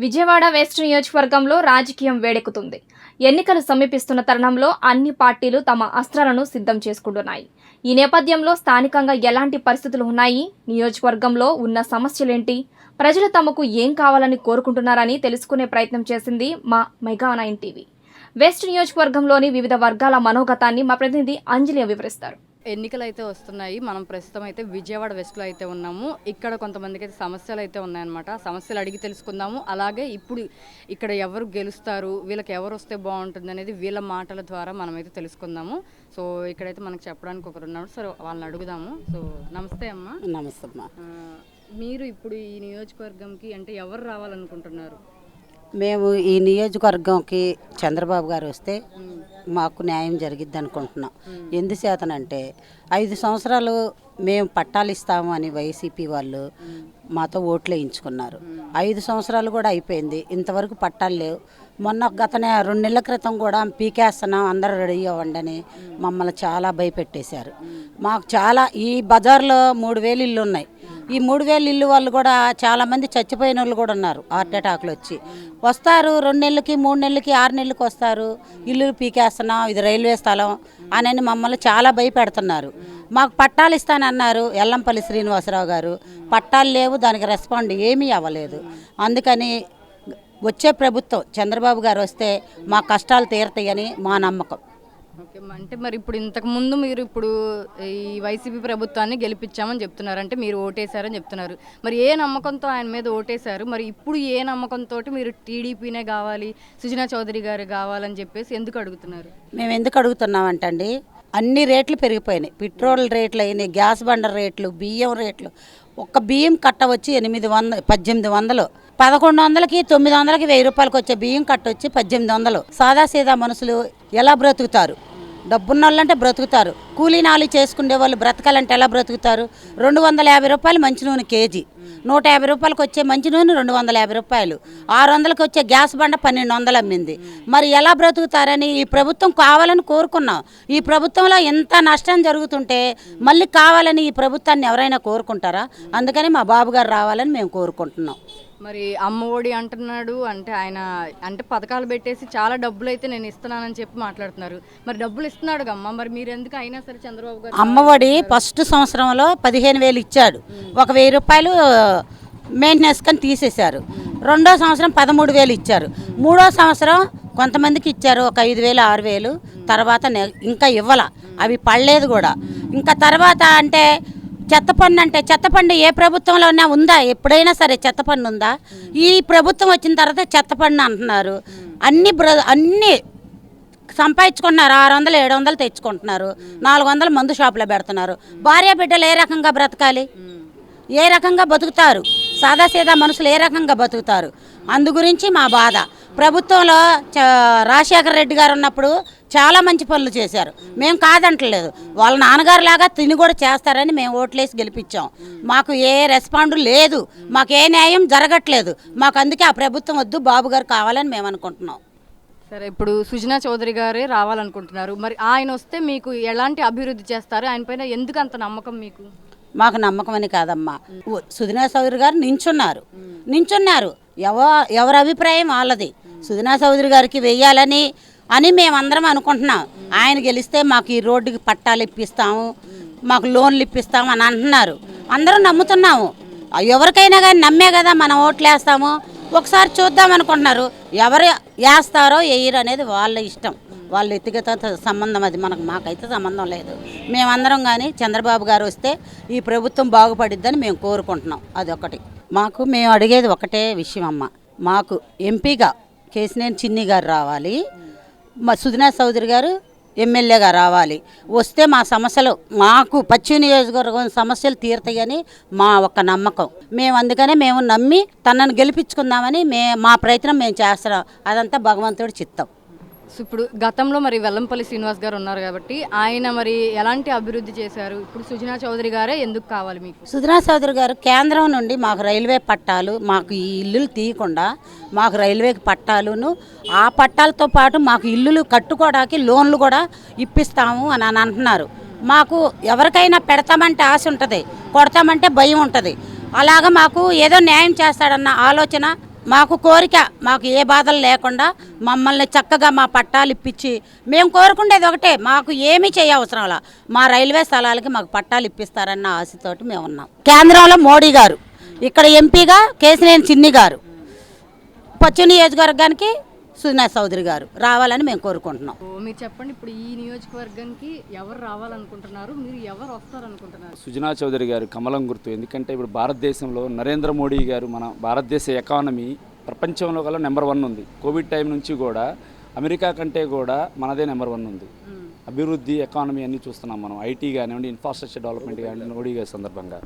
Vijayawada west నియోజకవర్గంలో రాజకీయం వేడెక్కుతుంది. ఎన్నికలు సమీపిస్తున్న తరుణంలో అన్ని పార్టీలు తమ అస్త్రాలను సిద్ధం చేసుకుంటున్నాయి. ఈ నేపథ్యంలో స్థానికంగా ఎలాంటి పరిస్థితులు ఉన్నాయి, నియోజకవర్గంలో ఉన్న సమస్యలేంటి, ప్రజలు తమకు ఏం కావాలని కోరుకుంటున్నారని తెలుసుకునే ప్రయత్నం చేసింది మా మెగా 9 టీవీ. వెస్ట్ నియోజకవర్గంలోని వివిధ వర్గాల మనోగతాన్ని మా ప్రతినిధి అంజలి వివరిస్తారు. ఎన్నికలు అయితే వస్తున్నాయి. మనం ప్రస్తుతం అయితే విజయవాడ వెస్ట్లో అయితే ఉన్నాము. ఇక్కడ కొంతమందికి అయితే సమస్యలు అయితే ఉన్నాయన్నమాట. సమస్యలు అడిగి తెలుసుకుందాము. అలాగే ఇప్పుడు ఇక్కడ ఎవరు గెలుస్తారు, వీళ్ళకి ఎవరు వస్తే బాగుంటుంది అనేది వీళ్ళ మాటల ద్వారా మనమైతే తెలుసుకుందాము. సో ఇక్కడైతే మనకు చెప్పడానికి ఒకరు ఉన్నారు. సో వాళ్ళని అడుగుదాము. సో నమస్తే అమ్మ. నమస్తే అమ్మా. మీరు ఇప్పుడు ఈ నియోజకవర్గంకి అంటే ఎవరు రావాలనుకుంటున్నారు? మేము ఈ నియోజకవర్గంకి చంద్రబాబు గారు వస్తే మాకు న్యాయం జరిగిద్ది అనుకుంటున్నాం. ఎందుచేతనంటే 5 సంవత్సరాలు మేము పట్టాలు ఇస్తాము అని వైసీపీ వాళ్ళు మాతో ఓట్లు వేయించుకున్నారు. 5 సంవత్సరాలు కూడా అయిపోయింది, ఇంతవరకు పట్టాలు లేవు. మొన్న గత 2 నెలల క్రితం కూడా పీకేస్తున్నాం, అందరూ రెడీ అవ్వండి అని మమ్మల్ని చాలా భయపెట్టేశారు. మాకు చాలా ఈ బజార్లో 3000 ఇల్లు ఉన్నాయి. ఈ 3000 ఇల్లు వాళ్ళు కూడా చాలామంది చచ్చిపోయిన వాళ్ళు కూడా ఉన్నారు. హార్ట్ అటాక్లు వచ్చి వస్తారు, 2 నెలలకి 3 నెలలకి 6 నెలలకి వస్తారు. ఇల్లు పీకేస్తున్నాం, ఇది రైల్వే స్థలం అని మమ్మల్ని చాలా భయపెడుతున్నారు. మాకు పట్టాలు ఇస్తానన్నారు ఎల్లంపల్లి శ్రీనివాసరావు గారు. పట్టాలు లేవు, దానికి రెస్పాండ్ ఏమీ అవ్వలేదు. అందుకని వచ్చే ప్రభుత్వం చంద్రబాబు గారు వస్తే మా కష్టాలు తీరతాయని మా నమ్మకం. ఓకే, అంటే మరి ఇప్పుడు ఇంతకుముందు మీరు ఇప్పుడు ఈ వైసీపీ ప్రభుత్వాన్ని గెలిపించామని చెప్తున్నారు, అంటే మీరు ఓటేశారని చెప్తున్నారు. మరి ఏ నమ్మకంతో ఆయన మీద ఓటేశారు? మరి ఇప్పుడు ఏ నమ్మకంతో మీరు టీడీపీనే కావాలి, సుజనా చౌదరి గారు కావాలని చెప్పేసి ఎందుకు అడుగుతున్నారు? మేము ఎందుకు అడుగుతున్నామంటండి, అన్ని రేట్లు పెరిగిపోయినాయి. పెట్రోల్ రేట్లు అయినాయి, గ్యాస్ బండర్ రేట్లు, బియ్యం రేట్లు. ఒక్క బియ్యం కట్ట వచ్చి 800, 1800, 1100కి 900కి 1000 రూపాయలకి వచ్చే బియ్యం కట్ట వచ్చి 1800. సాదాసీదా మనుషులు ఎలా బ్రతుకుతారు? డబ్బున్న వాళ్ళంటే బ్రతుకుతారు, కూలీ నాలి చేసుకునే వాళ్ళు బ్రతకాలంటే ఎలా బ్రతుకుతారు? 250 రూపాయలు మంచి నూనె కేజీ, 150 రూపాయలకి వచ్చే మంచి నూనె 250 రూపాయలు, 600కి వచ్చే గ్యాస్ బండ 1200 అమ్మింది. మరి ఎలా బ్రతుకుతారని ఈ ప్రభుత్వం కావాలని కోరుకున్నాం. ఈ ప్రభుత్వంలో ఎంత నష్టం జరుగుతుంటే మళ్ళీ కావాలని ఈ ప్రభుత్వాన్ని ఎవరైనా కోరుకుంటారా? అందుకని మా బాబు గారు రావాలని మేము కోరుకుంటున్నాం. మరి అమ్మ ఒడి అంటున్నాడు, అంటే ఆయన అంటే పథకాలు పెట్టేసి చాలా డబ్బులు అయితే నేను ఇస్తున్నానని చెప్పి మాట్లాడుతున్నారు. మరి డబ్బులు ఇస్తున్నాడు అమ్మ, మరి మీరు ఎందుకు అయినా సరే చంద్రబాబు గారు అమ్మ ఒడి ఫస్ట్ సంవత్సరంలో 15,000 ఇచ్చాడు, ఒక 1000 రూపాయలు మెయింటెనెన్స్ కానీ తీసేశారు. రెండో సంవత్సరం 13,000 ఇచ్చారు. మూడో సంవత్సరం కొంతమందికి ఇచ్చారు ఒక 5,000, 6,000. తర్వాత ఇంకా ఇవ్వాల, అవి పడలేదు కూడా. ఇంకా తర్వాత అంటే చెత్త పన్ను, అంటే చెత్త పన్ను ఏ ప్రభుత్వంలోనే ఉందా? ఎప్పుడైనా సరే చెత్త పన్ను ఉందా? ఈ ప్రభుత్వం వచ్చిన తర్వాత చెత్త పన్ను అంటున్నారు. అన్నీ సంపాదించుకుంటున్నారు, 600, 700 తెచ్చుకుంటున్నారు, 400 మందు షాపులో పెడుతున్నారు. భార్య బిడ్డలు ఏ రకంగా బ్రతకాలి? ఏ రకంగా బతుకుతారు? సాదాసీదా మనుషులు ఏ రకంగా బతుకుతారు? అందు గురించి మా బాధ. ప్రభుత్వంలో రాజశేఖర రెడ్డి గారు ఉన్నప్పుడు చాలా మంచి పనులు చేశారు, మేము కాదంటలేదు. వాళ్ళ నాన్నగారు లాగా తిని కూడా చేస్తారని మేము ఓట్లేసి గెలిపించాం. మాకు ఏ రెస్పాండ్ లేదు, మాకు ఏ న్యాయం జరగట్లేదు. మాకు అందుకే ఆ ప్రభుత్వం వద్దు, బాబు గారు కావాలని మేము అనుకుంటున్నాం. సరే, ఇప్పుడు సుజనా చౌదరి గారే రావాలనుకుంటున్నారు. మరి ఆయన వస్తే మీకు ఎలాంటి అభివృద్ధి చేస్తారు? ఆయన పైన ఎందుకు అంత నమ్మకం మీకు? మాకు నమ్మకం అని కాదమ్మా, సుజనా చౌదరి గారు నించున్నారు. ఎవరి అభిప్రాయం వాళ్ళది. సుజనా చౌదరి గారికి వెయ్యాలని మేమందరం అనుకుంటున్నాం. ఆయన గెలిస్తే మాకు ఈ రోడ్డుకి పట్టాలు ఇప్పిస్తాము, మాకు లోన్లు ఇప్పిస్తాము అని అంటున్నారు. అందరూ నమ్ముతున్నాము. ఎవరికైనా కానీ నమ్మే కదా మనం ఓట్లు వేస్తాము. ఒకసారి చూద్దాం అనుకుంటున్నారు. ఎవరు వేస్తారో వేయరు అనేది వాళ్ళ ఇష్టం, వాళ్ళ వ్యక్తిగత సంబంధం. అది మాకైతే సంబంధం లేదు. మేమందరం కానీ చంద్రబాబు గారు వస్తే ఈ ప్రభుత్వం బాగుపడిద్దని మేము కోరుకుంటున్నాం. అదొకటి. మేము అడిగేది ఒకటే విషయం అమ్మ, మాకు ఎంపీగా కేసినేని చిన్ని గారు రావాలి, మా సుజనా చౌదరి గారు ఎమ్మెల్యేగా రావాలి. వస్తే మా సమస్యలు, మాకు పశ్చిమ నియోజకవర్గం సమస్యలు తీరుతాయని మా ఒక్క నమ్మకం. అందుకనే మేము నమ్మి తనను గెలిపించుకుందామని మా ప్రయత్నం మేము చేస్తున్నాం. అదంతా భగవంతుడి చిత్తం. సో ఇప్పుడు గతంలో మరి వెల్లంపల్లి శ్రీనివాస్ గారు ఉన్నారు కాబట్టి ఆయన మరి ఎలాంటి అభివృద్ధి చేశారు? ఇప్పుడు సుజనా చౌదరి గారే ఎందుకు కావాలి మీకు? సుజనా చౌదరి గారు కేంద్రం నుండి మాకు రైల్వే పట్టాలు, మాకు ఈ ఇల్లులు తీయకుండా మాకు రైల్వేకి పట్టాలును, ఆ పట్టాలతో పాటు మాకు ఇల్లులు కట్టుకోవడానికి లోన్లు కూడా ఇప్పిస్తాము అని అంటున్నారు. మాకు ఎవరికైనా పెడతామంటే ఆశ ఉంటుంది, కొడతామంటే భయం ఉంటుంది. అలాగా మాకు ఏదో న్యాయం చేస్తాడన్న ఆలోచన మాకు కోరిక, మాకు ఏ బాధలు లేకుండా మమ్మల్ని చక్కగా మా పట్టాలు ఇప్పించి, మేము కోరుకునేది ఒకటే, మాకు ఏమీ చేయవసరంలా మా రైల్వే స్థలాలకి మాకు పట్టాలు ఇప్పిస్తారన్న ఆశతోటి మేము ఉన్నాం. కేంద్రంలో మోడీ గారు, ఇక్కడ ఎంపీగా కేశినేని చిన్ని గారు, పశ్చిమ నియోజకవర్గానికి సుజనా చౌదరి గారు రావాలని మేము కోరుకుంటున్నాం. మీరు చెప్పండి, ఇప్పుడు ఈ నియోజకవర్గానికి ఎవరు రావాలనుకుంటున్నారు, మీరు ఎవరు వస్తారనుకుంటున్నారు? సుజనా చౌదరి గారు కమలం గుర్తు. ఎందుకంటే ఇప్పుడు భారతదేశంలో నరేంద్ర మోడీ గారు మన భారతదేశ ఎకానమీ ప్రపంచంలో కల్లా నెంబర్ 1 ఉంది. కోవిడ్ టైం నుంచి కూడా అమెరికా కంటే కూడా మనదే నెంబర్ 1 ఉంది. అభివృద్ధి, ఎకానమీ అన్నీ చూస్తున్నాం మనం. ఐటీ కానివ్వండి, ఇన్ఫ్రాస్ట్రక్చర్ డెవలప్మెంట్ కానివ్వండి, మోడీ గారి సందర్భంగా.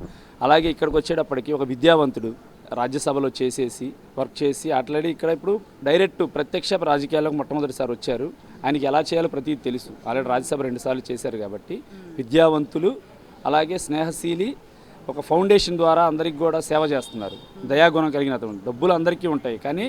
అలాగే ఇక్కడికి వచ్చేటప్పటికి ఒక విద్యావంతుడు రాజ్యసభలో చేసేసి వర్క్ చేసి ఆల్రెడీ ఇక్కడ ఇప్పుడు డైరెక్ట్ ప్రత్యక్ష రాజకీయాలకు మొట్టమొదటిసారి వచ్చారు. ఆయనకి ఎలా చేయాలో ప్రతిదీ తెలుసు. ఆల్రెడీ రాజ్యసభ 2 సార్లు చేశారు కాబట్టి విద్యావంతులు, అలాగే స్నేహశీలి, ఒక ఫౌండేషన్ ద్వారా అందరికి కూడా సేవ చేస్తున్నారు. దయాగుణం కలిగిన డబ్బులు అందరికీ ఉంటాయి, కానీ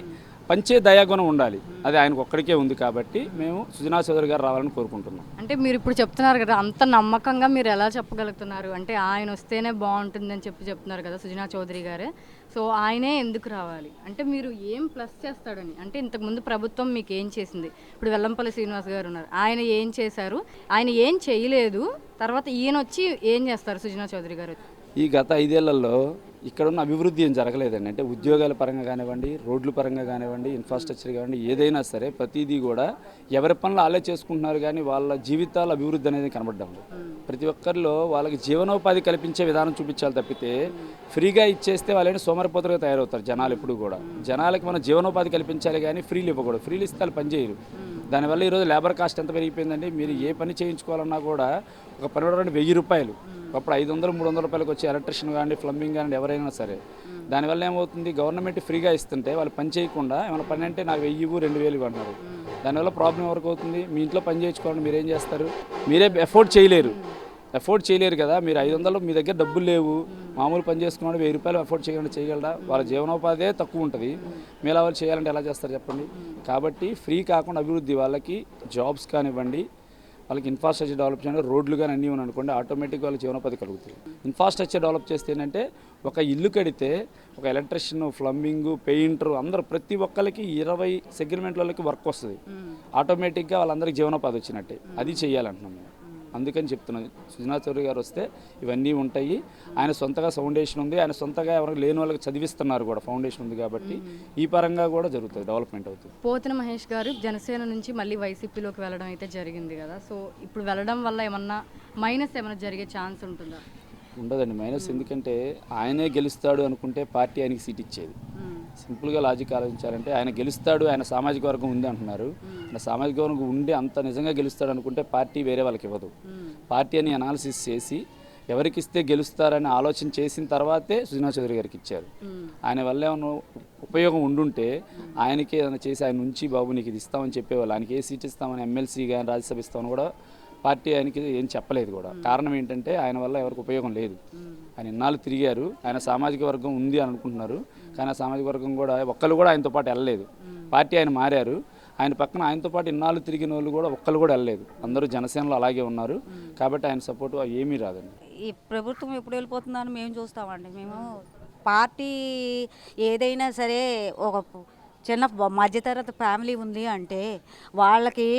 పంచే దయాగుణం ఉండాలి. అది ఆయనకు ఒక్కడికే ఉంది. కాబట్టి మేము సుజనా చౌదరి గారు రావాలని కోరుకుంటున్నాం. అంటే మీరు ఇప్పుడు చెప్తున్నారు కదా, అంత నమ్మకంగా మీరు ఎలా చెప్పగలుగుతున్నారు? అంటే ఆయన వస్తేనే బాగుంటుందని చెప్తున్నారు కదా సుజనా చౌదరి గారే. సో ఆయనే ఎందుకు రావాలి అంటే మీరు ఏం ప్లస్ చేస్తాడని? అంటే ఇంతకుముందు ప్రభుత్వం మీకు ఏం చేసింది? ఇప్పుడు వెల్లంపల్లి శ్రీనివాస్ గారు ఉన్నారు, ఆయన ఏం చేశారు? ఆయన ఏం చేయలేదు, తర్వాత ఈయన వచ్చి ఏం చేస్తారు సుజనా చౌదరి గారు? ఈ గత 5 ఏళ్లలో ఇక్కడ ఉన్న అభివృద్ధి ఏం జరగలేదండి. అంటే ఉద్యోగాల పరంగా కానివ్వండి, రోడ్ల పరంగా కానివ్వండి, ఇన్ఫ్రాస్ట్రక్చర్ కానివ్వండి, ఏదైనా సరే ప్రతిదీ కూడా ఎవరి పనులు వాళ్ళే చేసుకుంటున్నారు, కానీ వాళ్ళ జీవితాల అభివృద్ధి అనేది కనబడ్డం. ప్రతి ఒక్కరిలో వాళ్ళకి జీవనోపాధి కల్పించే విధానం చూపించాలి తప్పితే ఫ్రీగా ఇచ్చేస్తే వాళ్ళని సోమరిపోతులుగా తయారవుతారు జనాలు. ఎప్పుడు కూడా జనాలకి మనం జీవనోపాధి కల్పించాలి, కానీ ఫ్రీలు ఇవ్వకూడదు. ఫ్రీలు ఇస్తే వాళ్ళు పనిచేయరు. దానివల్ల ఈరోజు లేబర్ కాస్ట్ ఎంత పెరిగిపోయిందండి. మీరు ఏ పని చేయించుకోవాలన్నా కూడా ఒక పని 1000 రూపాయలు, అప్పుడు 500-300 రూపాయలకు వచ్చి ఎలక్ట్రిషియన్ కానీ, ప్లంబింగ్ కానీ ఎవరైనా సరే. దానివల్ల ఏమవుతుంది, గవర్నమెంట్ ఫ్రీగా ఇస్తుంటే వాళ్ళు పని చేయకుండా ఏమైనా పని అంటే నాకు 1000-2000 అన్నారు. దానివల్ల ప్రాబ్లం ఎవరికి అవుతుంది? మీ ఇంట్లో పని చేయించుకోవాలని మీరేం చేస్తారు? మీరే అఫోర్డ్ చేయలేరు కదా. మీరు 500 మీ దగ్గర డబ్బులు లేవు, మామూలు పని చేసుకున్నాడు 1000 రూపాయలు అఫోర్డ్ చేయగలరా? వాళ్ళ జీవనోపాధే తక్కువ ఉంటుంది. మీలా వాళ్ళు చేయాలంటే ఎలా చేస్తారు చెప్పండి? కాబట్టి ఫ్రీ కాకుండా అభివృద్ధి, వాళ్ళకి జాబ్స్ కానివ్వండి, వాళ్ళకి ఇన్ఫ్రాస్ట్రక్చర్ డెవలప్ చేయండి, రోడ్లు కానీ అన్నీ ఉన్నాయి అనుకోండి, ఆటోమేటిక్గా వాళ్ళ జీవనోపాధి కలుగుతుంది. ఇన్ఫ్రాస్ట్రక్చర్ డెవలప్ చేస్తే ఏంటంటే ఒక ఇల్లు కడితే ఒక ఎలక్ట్రిషియన్, ప్లంబింగ్, పెయింటర్ అందరూ ప్రతి ఒక్కరికి 20 సెగ్మెంట్ వాళ్ళకి వర్క్ వస్తుంది. ఆటోమేటిక్గా వాళ్ళందరికీ జీవనోపాధి వచ్చినట్టే. అది చేయాలంటున్నాం మేము. అందుకని చెప్తున్నాను, సుజనా చౌదరి గారు వస్తే ఇవన్నీ ఉంటాయి. ఆయన సొంతగా ఫౌండేషన్ ఉంది, ఆయన సొంతగా ఎవరికి లేని వాళ్ళకి చదివిస్తున్నారు కూడా, ఫౌండేషన్ ఉంది కాబట్టి ఈ పరంగా కూడా జరుగుతుంది, డెవలప్మెంట్ అవుతుంది. పోతిన మహేష్ గారు జనసేన నుంచి మళ్ళీ వైసీపీలోకి వెళ్ళడం అయితే జరిగింది కదా. సో ఇప్పుడు వెళ్ళడం వల్ల ఏమన్నా మైనస్ ఏమైనా జరిగే ఛాన్స్ ఉంటుందా? ఉండదండి మైనస్. ఎందుకంటే ఆయనే గెలుస్తాడు అనుకుంటే పార్టీ ఆయనకి సీట్ ఇచ్చేది. సింపుల్గా లాజిక్ ఆలోచించాలంటే ఆయన గెలుస్తాడు, ఆయన సామాజిక వర్గం ఉంది అంటున్నారు. ఆయన సామాజిక వర్గం ఉండి అంత నిజంగా గెలుస్తాడు అనుకుంటే పార్టీ వేరే వాళ్ళకి ఇవ్వదు. పార్టీ అని అనాలిసిస్ చేసి ఎవరికి ఇస్తే గెలుస్తారని ఆలోచన చేసిన తర్వాతే సుజనా చౌదరి గారికి ఇచ్చారు. ఆయన వల్ల ఏమైనా ఉపయోగం ఉండుంటే ఆయనకి ఏదైనా చేసి ఆయన నుంచి బాబు నీకు ఇది ఇస్తామని చెప్పేవాళ్ళు. ఆయనకి ఏ సీట్ ఇస్తామని, ఎమ్మెల్సీ కానీ రాజ్యసభ ఇస్తామని కూడా పార్టీ ఆయనకి ఏం చెప్పలేదు కూడా. కారణం ఏంటంటే ఆయన వల్ల ఎవరికి ఉపయోగం లేదు. ఆయన ఇన్నాళ్ళు తిరిగారు, ఆయన సామాజిక వర్గం ఉంది అని అనుకుంటున్నారు, కానీ ఆ సామాజిక వర్గం కూడా ఒక్కరు కూడా ఆయనతో పాటు వెళ్ళలేదు. పార్టీ ఆయన మారారు, ఆయన పక్కన ఆయనతో పాటు ఇన్నాళ్ళు తిరిగిన వాళ్ళు కూడా ఒక్కరు కూడా వెళ్ళలేదు. అందరూ జనసేనలో అలాగే ఉన్నారు. కాబట్టి ఆయన సపోర్ట్ ఏమీ రాదండి. ఈ ప్రభుత్వం ఎప్పుడు వెళ్ళిపోతుందని మేము చూస్తామండి. మేము పార్టీ ఏదైనా సరే ఒక చిన్న మధ్యతరగతి ఫ్యామిలీ ఉంది అంటే వాళ్ళకి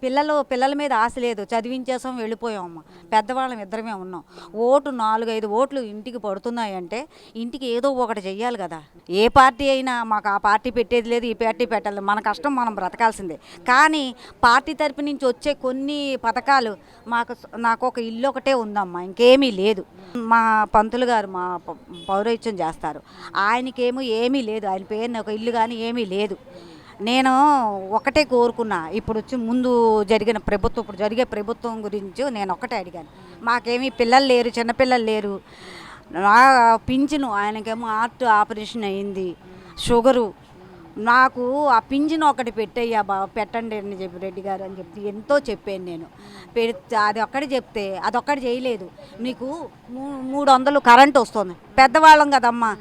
పిల్లల మీద ఆశ లేదు, చదివించేసాం వెళ్ళిపోయామమ్మ. పెద్దవాళ్ళం ఇద్దరమే ఉన్నాం. 4-5 ఓట్లు ఇంటికి పడుతున్నాయంటే ఇంటికి ఏదో ఒకటి చెయ్యాలి కదా. ఏ పార్టీ అయినా మాకు ఆ పార్టీ పెట్టేది లేదు, ఈ పార్టీ పెట్టాలి, మన కష్టం మనం బ్రతకాల్సిందే. కానీ పార్టీ తరపు నుంచి వచ్చే కొన్ని పథకాలు నాకు ఒక ఇల్లు ఒకటే ఉందమ్మా, ఇంకేమీ లేదు. మా పంతులు గారు మా పౌరోహిత్యం చేస్తారు, ఆయనకేమో ఏమీ లేదు, ఆయన పేరున ఒక ఇల్లు కానీ ఏమీ లేదు. నేను ఒకటే కోరుకున్నా, ఇప్పుడు వచ్చి ముందు జరిగిన ప్రభుత్వం, ఇప్పుడు జరిగే ప్రభుత్వం గురించి నేను ఒకటే అడిగాను. మాకేమీ పిల్లలు లేరు, చిన్నపిల్లలు లేరు, నా పింఛను, ఆయనకేమో హార్ట్ ఆపరేషన్ అయింది, షుగరు, నాకు ఆ పింఛను ఒకటి పెట్టయ్యా పెట్టండి అని చెప్పి రెడ్డి గారు అని చెప్పి ఎంతో చెప్పాను నేను. అది ఒక్కటి చెప్తే అదొక్కటి చేయలేదు. నీకు 300 కరెంట్ వస్తుంది, పెద్దవాళ్ళం కదమ్మా,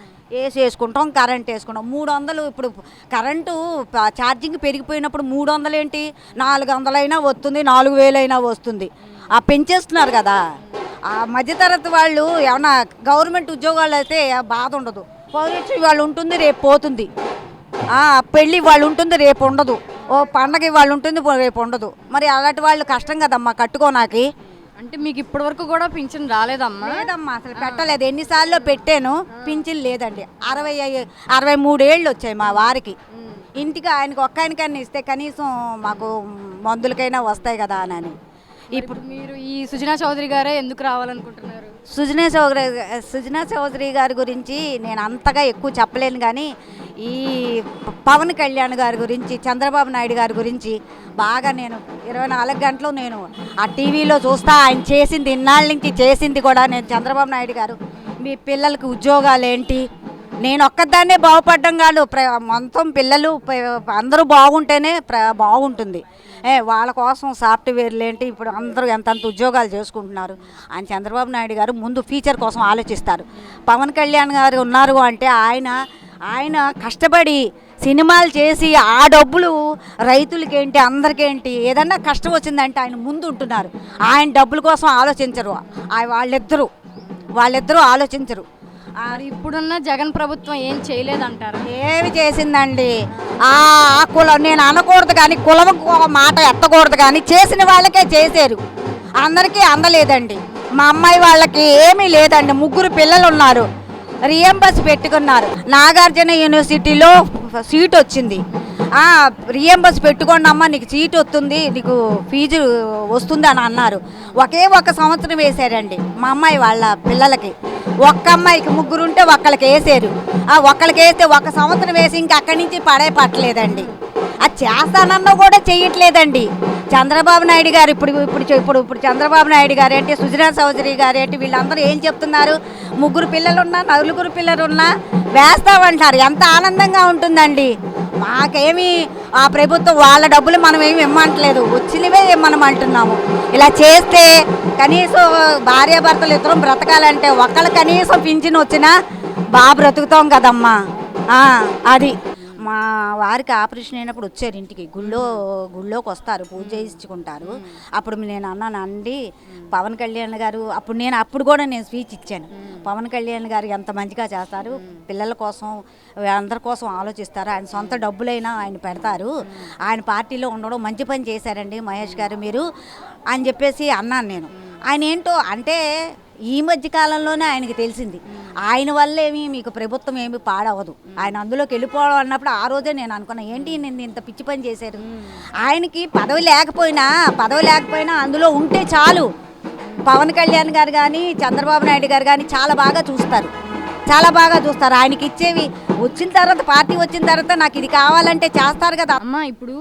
ఏసి వేసుకుంటాం, కరెంట్ వేసుకుంటాం. 300 ఇప్పుడు కరెంటు ఛార్జింగ్ పెరిగిపోయినప్పుడు 300 ఏంటి, 400 అయినా వస్తుంది, 4000 అయినా వస్తుంది. ఆ పెంచేస్తున్నారు కదా. ఆ మధ్యతరగతి వాళ్ళు ఏమన్నా గవర్నమెంట్ ఉద్యోగాలు అయితే బాధ ఉండదు, పౌరుషం ఇవాళ ఉంటుంది రేపు పోతుంది, పెళ్ళి వాళ్ళు ఉంటుంది రేపు ఉండదు, ఓ పండగ వాళ్ళు ఉంటుంది రేపు ఉండదు. మరి అలాంటి వాళ్ళు కష్టం కదమ్మా కట్టుకోనాకి. అంటే మీకు ఇప్పటి వరకు కూడా పింఛన్ రాలేదమ్మా? లేదమ్మా, అసలు పెట్టలేదు. ఎన్నిసార్లు పెట్టాను, పింఛన్ లేదండి. 63 ఏళ్ళు వచ్చాయి మా వారికి. ఇంటికి ఆయనకి ఒక్కఆయనకన్నా ఇస్తే కనీసం మాకు మందులకైనా వస్తాయి కదా అని. ఇప్పుడు మీరు ఈ సుజనా చౌదరి గారే ఎందుకు రావాలనుకుంటున్నారు? సుజనా చౌదరి గారి గురించి నేను అంతగా ఎక్కువ చెప్పలేను, కానీ ఈ పవన్ కళ్యాణ్ గారి గురించి, చంద్రబాబు నాయుడు గారి గురించి బాగా నేను 24 గంటలు నేను ఆ టీవీలో చూస్తా. ఆయన చేసింది ఇన్నాళ్ళ నుంచి చేసింది కూడా నేను చంద్రబాబు నాయుడు గారు మీ పిల్లలకి ఉద్యోగాలు ఏంటి, నేను ఒక్కదాన్నే బాగుపడ్డం కాదు, మొత్తం పిల్లలు అందరూ బాగుంటేనే బాగుంటుంది. వాళ్ళ కోసం సాఫ్ట్వేర్లు ఏంటి, ఇప్పుడు అందరూ ఎంతంత ఉద్యోగాలు చేసుకుంటున్నారు. ఆయన చంద్రబాబు నాయుడు గారు ముందు ఫ్యూచర్ కోసం ఆలోచిస్తారు. పవన్ కళ్యాణ్ గారు ఉన్నారు అంటే ఆయన కష్టపడి సినిమాలు చేసి ఆ డబ్బులు రైతులకేంటి అందరికేంటి ఏదన్నా కష్టం వచ్చిందంటే ఆయన ముందు ఉంటున్నారు. ఆయన డబ్బుల కోసం ఆలోచించరు, వాళ్ళిద్దరూ ఆలోచించరు. మరి ఇప్పుడున్న జగన్ ప్రభుత్వం ఏం చేయలేదంటారు? ఏమి చేసిందండి? కులం నేను అనకూడదు కానీ, కులం మాట ఎత్తకూడదు కానీ, చేసిన వాళ్ళకే చేశారు, అందరికీ అందలేదండి. మా అమ్మాయి వాళ్ళకి ఏమీ లేదండి, 3 పిల్లలు ఉన్నారు, రియంబర్స్ పెట్టుకున్నారు. నాగార్జున యూనివర్సిటీలో సీట్ వచ్చింది, రియంబర్స్ పెట్టుకోండి అమ్మ, నీకు సీట్ వస్తుంది, నీకు ఫీజు వస్తుంది అని అన్నారు. ఒక సంవత్సరం వేశారండి మా అమ్మాయి వాళ్ళ పిల్లలకి. ఒక్క అమ్మాయికి 3 ఉంటే ఒక్కళ్ళకి వేసారు. ఒక్కళ్ళకి వేస్తే 1 సంవత్సరం వేసి ఇంకా అక్కడి నుంచి పట్టలేదండి. అది చేస్తానన్నా కూడా చెయ్యట్లేదండి చంద్రబాబు నాయుడు గారు. ఇప్పుడు చంద్రబాబు నాయుడు గారు ఏంటి, సుజనా చౌదరి గారు ఏంటి, వీళ్ళందరూ ఏం చెప్తున్నారు? 3 పిల్లలున్నా 4 పిల్లలున్నా వేస్తామంటారు. ఎంత ఆనందంగా ఉంటుందండి. మాకేమి ఆ ప్రభుత్వం వాళ్ళ డబ్బులు మనం ఏమి ఇమ్మంటలేదు, వచ్చినవే ఇమ్మనం అంటున్నాము. ఇలా చేస్తే కనీసం భార్యాభర్తలు ఇద్దరం బ్రతకాలంటే ఒకళ్ళు కనీసం పింఛన్ వచ్చినా బాగా బ్రతుకుతాం కదమ్మా. అది మా వారికి ఆపరేషన్ అయినప్పుడు వచ్చారు ఇంటికి, గుళ్ళోకి వస్తారు, పూజ చేయించుకుంటారు. అప్పుడు నేను అన్నాను అండి పవన్ కళ్యాణ్ గారు, అప్పుడు కూడా నేను స్పీచ్ ఇచ్చాను. పవన్ కళ్యాణ్ గారు ఎంత మంచిగా చేస్తారు, పిల్లల కోసం అందరి కోసం ఆలోచిస్తారు, ఆయన సొంత డబ్బులైనా ఆయన పెడతారు, ఆయన పార్టీలో ఉండడం మంచి పని చేశారండి మహేష్ గారు మీరు అని చెప్పేసి అన్నాను నేను. ఆయన ఏంటో అంటే ఈ మధ్య కాలంలోనే ఆయనకి తెలిసింది ఆయన వల్ల మీకు ప్రభుత్వం ఏమి పాడవదు, ఆయన అందులోకి వెళ్ళిపోవడం అన్నప్పుడు ఆ రోజే నేను అనుకున్నా, ఏంటి నేను ఇంత పిచ్చి పని చేశారు. ఆయనకి పదవి లేకపోయినా అందులో ఉంటే చాలు. పవన్ కళ్యాణ్ గారు కానీ చంద్రబాబు నాయుడు గారు కానీ చాలా బాగా చూస్తారు. ఆయనకి ఇచ్చేవి పార్టీ వచ్చిన తర్వాత నాకు ఇది కావాలంటే చేస్తారు కదా అమ్మ. ఇప్పుడు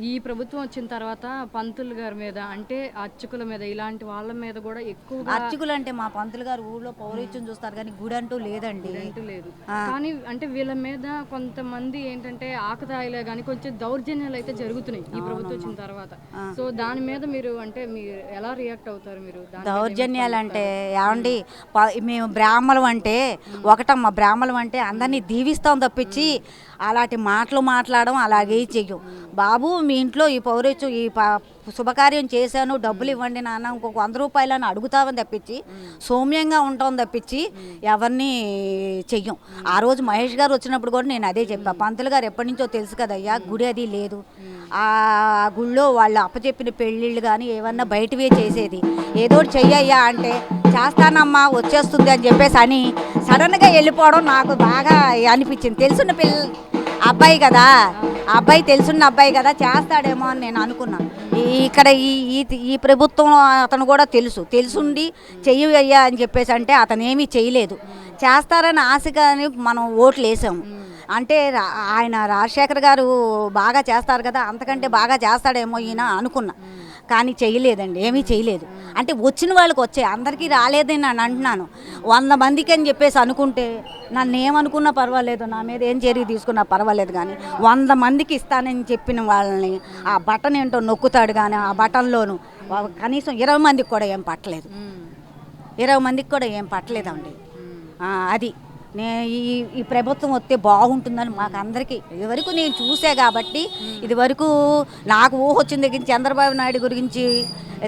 ఈ ప్రభుత్వం వచ్చిన తర్వాత పంతులు గారి మీద, అంటే అర్చకుల మీద, ఇలాంటి వాళ్ళ మీద కూడా ఎక్కువగా, అర్చకులు అంటే మా పంతులు గారు ఊళ్ళో పౌరోహిత్యం చూస్తారు కానీ గుడి అంటూ లేదండి, లేదు. కానీ అంటే వీళ్ళ మీద కొంతమంది ఏంటంటే ఆకతాయిలే కానీ కొంచెం దౌర్జన్యాలు అయితే జరుగుతున్నాయి ఈ ప్రభుత్వం వచ్చిన తర్వాత. సో దాని మీద మీరు ఎలా రియాక్ట్ అవుతారు? మీరు దౌర్జన్యాలు అంటే ఏమండి, మేము బ్రాహ్మణులు అంటే ఒకటమ్మ, బ్రాహ్మణులు అంటే అందరినీ దీవిస్తాం తప్పించి అలాంటి మాటలు మాట్లాడడం అలాగే చెయ్యం. బాబు మీ ఇంట్లో ఈ పౌరోహిత్యం ఈ శుభకార్యం చేశాను, డబ్బులు ఇవ్వండి నాన్న, ఇంకొక 100 రూపాయలని అడుగుతామని తప్పించి సౌమ్యంగా ఉంటాం తప్పించి ఎవరిని చెయ్యం. ఆ రోజు మహేష్ గారు వచ్చినప్పుడు కూడా నేను అదే చెప్పా, పంతులు గారు ఎప్పటి నుంచో తెలుసు కదయ్యా, గుడి అది లేదు, ఆ గుళ్ళో వాళ్ళు అప్పచెప్పిన పెళ్ళిళ్ళు కానీ ఏమన్నా బయటవే చేసేది, ఏదో చెయ్యయ్యా అంటే చేస్తానమ్మా వచ్చేస్తుంది అని చెప్పేసి అని సడన్గా వెళ్ళిపోవడం నాకు బాగా అనిపించింది. తెలుసున్న అబ్బాయి కదా, అబ్బాయి తెలుసున్న అబ్బాయి కదా, చేస్తాడేమో అని నేను అనుకున్నా. ఇక్కడ ఈ ప్రభుత్వం అతను కూడా తెలుసుండి చెయ్యయ్యా అని చెప్పేసి అంటే అతను ఏమీ చేయలేదు. చేస్తారని ఆశగాని మనం ఓట్లు వేసాము. అంటే ఆయన రాజశేఖర్ గారు బాగా చేస్తారు కదా, అంతకంటే బాగా చేస్తాడేమో ఈయన అనుకున్నా, కానీ చేయలేదండి, ఏమీ చేయలేదు. అంటే వచ్చిన వాళ్ళకి వచ్చాయి, అందరికీ రాలేదని నేను అంటున్నాను. 100 మందికి అని చెప్పేసి అనుకుంటే నన్ను ఏమనుకున్నా పర్వాలేదు, నా మీద ఏం చర్య తీసుకున్నా పర్వాలేదు, కానీ 100 మందికి ఇస్తానని చెప్పిన వాళ్ళని ఆ బటన్ ఏంటో నొక్కుతాడు, కానీ ఆ బటన్లోను కనీసం 20 మందికి కూడా ఏం పట్టలేదు, 20 మందికి కూడా ఏం పట్టలేదండి. అది ఈ ప్రభుత్వం వస్తే బాగుంటుందని మాకు అందరికీ ఇదివరకు నేను చూసే కాబట్టి, ఇదివరకు నాకు ఊహ వచ్చిన దగ్గర చంద్రబాబు నాయుడు గురించి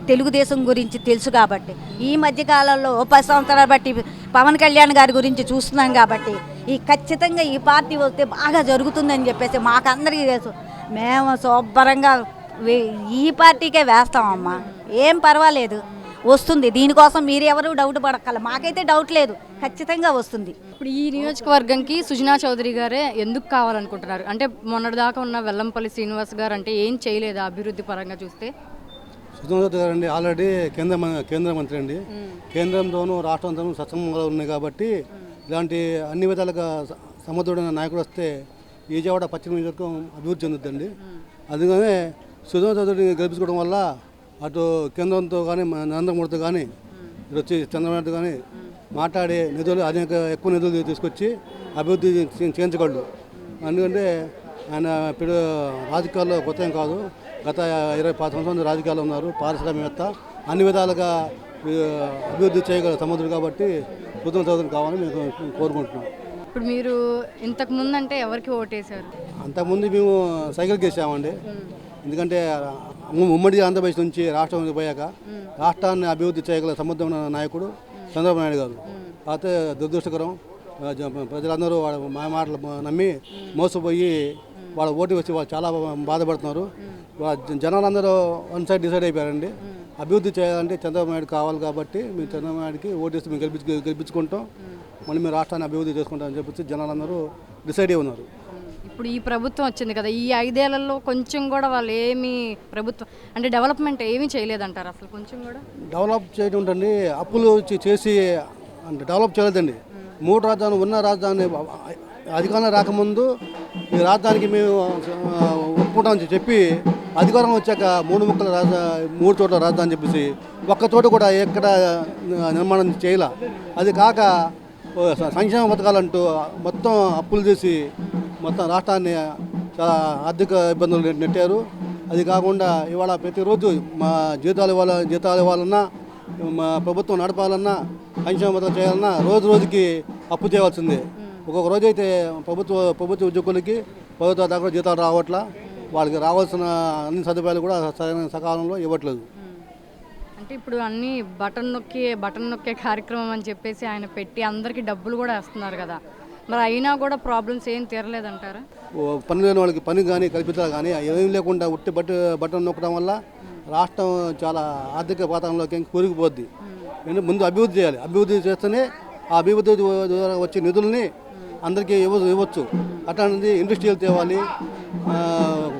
తెలుగుదేశం గురించి తెలుసు కాబట్టి, ఈ మధ్యకాలంలో 10 సంవత్సరాలు బట్టి పవన్ కళ్యాణ్ గారి గురించి చూస్తున్నాం కాబట్టి ఈ ఖచ్చితంగా ఈ పార్టీ వస్తే బాగా జరుగుతుందని చెప్పేసి మాకందరికీ తెలుసు. మేము శుభ్రంగా ఈ పార్టీకే వేస్తామమ్మా, ఏం పర్వాలేదు, వస్తుంది. దీనికోసం మీరు ఎవరు డౌట్ పడక్కల, మాకైతే డౌట్ లేదు, ఖచ్చితంగా వస్తుంది. ఇప్పుడు ఈ నియోజకవర్గంకి సుజనా చౌదరి గారే ఎందుకు కావాలనుకుంటున్నారు? అంటే మొన్నటిదాకా ఉన్న వెల్లంపల్లి శ్రీనివాస్ గారు అంటే ఏం చేయలేదా అభివృద్ధి పరంగా చూస్తే? సుజనా చౌదరి గారు అండి ఆల్రెడీ కేంద్ర మంత్రి అండి. కేంద్రంతోనూ రాష్ట్రంతోనూ సత్సంబంధాలు ఉన్నాయి కాబట్టి ఇలాంటి అన్ని విధాలుగా సమర్థుడైన నాయకుడు వస్తే విజయవాడ పశ్చిమ నియోజకవర్గం అభివృద్ధి చెందుద్దండి. అందుకనే సుజనా చౌదరిని గెలిపించుకోవడం వల్ల అటు కేంద్రంతో కానీ నరేంద్ర మోడీతో కానీ ఇటు వచ్చి చంద్రబాబు కానీ మాట్లాడి నిధులు ఎక్కువ నిధులు తీసుకొచ్చి అభివృద్ధి చేయించగలడు. ఎందుకంటే ఆయన ఇప్పుడు రాజకీయాల్లో కొత్త ఏం కాదు, గత 20-25 సంవత్సరాలు రాజకీయాల్లో ఉన్నారు, పారిశ్రామికవేత్త, అన్ని విధాలుగా అభివృద్ధి చేయగల సముద్రుడు కాబట్టి సుజనా చౌదరిని కావాలని మేము కోరుకుంటున్నాం. ఇప్పుడు మీరు ఇంతకు ముందు అంటే ఎవరికి ఓటేశారు? అంతకుముందు మేము సైకిల్కి వేసామండి. ఎందుకంటే ఉమ్మడి ఆంధ్రప్రదేశ్ నుంచి రాష్ట్రం పోయాక రాష్ట్రాన్ని అభివృద్ధి చేయగల సముద్రమైన నాయకుడు చంద్రబాబు నాయుడు గారు. అయితే దురదృష్టకరం, ప్రజలందరూ వాళ్ళ మాటలు నమ్మి మోసపోయి వాళ్ళ ఓటు వచ్చి వాళ్ళు చాలా బాధపడుతున్నారు. జనాలందరూ వన్ సైడ్ డిసైడ్ అయిపోయారండి. అభివృద్ధి చేయాలంటే చంద్రబాబు నాయుడు కావాలి కాబట్టి మేము చంద్రబాబు నాయుడుకి ఓటేసి మేము గెలిపించుకుంటాం, మళ్ళీ మేము రాష్ట్రాన్ని అభివృద్ధి చేసుకుంటామని చెప్పి జనాలందరూ డిసైడ్ అయి ఉన్నారు. ఇప్పుడు ఈ ప్రభుత్వం వచ్చింది కదా, ఈ 5 ఏళ్లలో కొంచెం కూడా వాళ్ళు ఏమి ప్రభుత్వం అంటే డెవలప్మెంట్ ఏమీ చేయలేదంటారు అసలు? కొంచెం కూడా డెవలప్ చేయడం అండి, అప్పులు చేసి అంటే డెవలప్ చేయలేదండి. 3 రాజధానులు ఉన్న రాజధాని అధికారం రాకముందు ఈ రాజధానికి మేము ఒప్పుకుంటామని చెప్పి అధికారం వచ్చాక 3 చోట్ల రాజధాని చెప్పేసి ఒక్క చోట కూడా ఎక్కడ నిర్మాణం చేయలే. అది కాక సంక్షేమ పథకాలంటూ మొత్తం అప్పులు చేసి మొత్తం రాష్ట్రాన్ని చాలా ఆర్థిక ఇబ్బందులు నెట్టారు. అది కాకుండా ఇవాళ ప్రతిరోజు మా జీతాలు ఇవ్వాలన్నా, మా ప్రభుత్వం నడపాలన్నా, సంక్షేమ పథకం చేయాలన్నా రోజుకి అప్పు చేయవలసిందే. ఒక్కొక్క రోజు అయితే ప్రభుత్వ ఉద్యోగులకి ప్రభుత్వ దాకా జీతాలు రావట్లా, వాళ్ళకి రావాల్సిన అన్ని సదుపాయాలు కూడా సకాలంలో ఇవ్వట్లేదు. అంటే ఇప్పుడు అన్ని బటన్ నొక్కే కార్యక్రమం అని చెప్పేసి ఆయన పెట్టి అందరికీ డబ్బులు కూడా వేస్తున్నారు కదా, మరి అయినా కూడా ప్రాబ్లమ్స్ ఏం తీరలేదంటారా? పని లేని వాళ్ళకి పని కానీ కల్పించాలి కానీ ఏమీ లేకుండా ఉట్టి బటన్ నొక్కడం వల్ల రాష్ట్రం చాలా ఆర్థిక పాతంలోకి కూరుకుపోద్ది. ముందు అభివృద్ధి చేయాలి, అభివృద్ధి చేస్తేనే ఆ అభివృద్ధి ద్వారా వచ్చే నిధులని అందరికీ ఇవ్వచ్చు. అట్లాంటిది ఇండస్ట్రియల్ తేవాలి,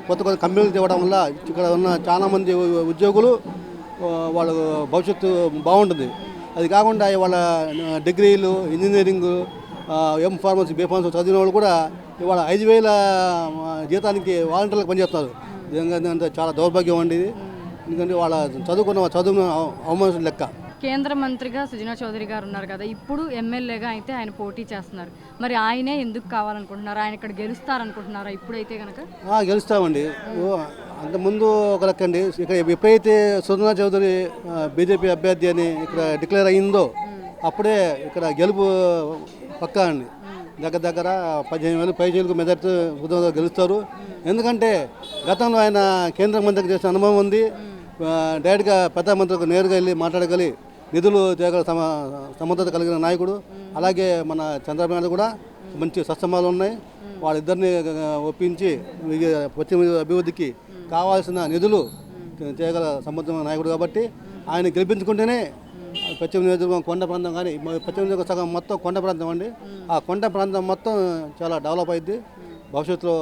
కొత్త కంపెనీలు తేవడం వల్ల ఇక్కడ ఉన్న చాలామంది ఉద్యోగులు వాళ్ళ భవిష్యత్తు బాగుంటుంది. అది కాకుండా ఇవాళ డిగ్రీలు, ఇంజనీరింగ్, ఫార్మసీ, ఫార్మసీ చదివిన వాళ్ళు కూడా ఇవాళ 5,000 జీతానికి వాలంటీర్లకు పనిచేస్తున్నారు. అంటే చాలా దౌర్భాగ్యం అండి ఇది. ఎందుకంటే వాళ్ళ చదువును అవమానం లెక్క. కేంద్ర మంత్రిగా సుజనా చౌదరి గారు ఉన్నారు కదా, ఇప్పుడు ఎమ్మెల్యేగా అయితే ఆయన పోటీ చేస్తున్నారు. మరి ఆయనే ఎందుకు కావాలనుకుంటున్నారు? ఆయన ఇక్కడ గెలుస్తారనుకుంటున్నారా ఇప్పుడైతే కనుక? గెలుస్తామండి. అంతకుముందు ఒక లెక్క అండి, ఇక్కడ ఎప్పుడైతే సుజనా చౌదరి బీజేపీ అభ్యర్థి అని ఇక్కడ డిక్లేర్ అయ్యిందో అప్పుడే ఇక్కడ గెలుపు పక్కా అండి. దగ్గర 15,000 పైచీలకు మెజార్టీ గెలుస్తారు. ఎందుకంటే గతంలో ఆయన కేంద్ర మంత్రికి చేసిన అనుభవం ఉంది. డైరెక్ట్గా ప్రధానమంత్రికి నేరుగా వెళ్ళి మాట్లాడగలి నిధులు తేగల సమర్థత కలిగిన నాయకుడు. అలాగే మన చంద్రబాబు నాయుడు కూడా మంచి సత్సంబాలు ఉన్నాయి. వాళ్ళిద్దరిని ఒప్పించి పశ్చిమ అభివృద్ధికి కావాల్సిన నిధులు చేయగల సమర్థమైన నాయకుడు కాబట్టి ఆయన గెలిపించుకుంటేనే పశ్చిమ నియోజకవర్గం కొండ ప్రాంతం కానీ పశ్చిమ నియోజకవర్గం సగం మొత్తం కొండ ప్రాంతం అండి. ఆ కొండ ప్రాంతం మొత్తం చాలా డెవలప్ అయింది. భవిష్యత్తులో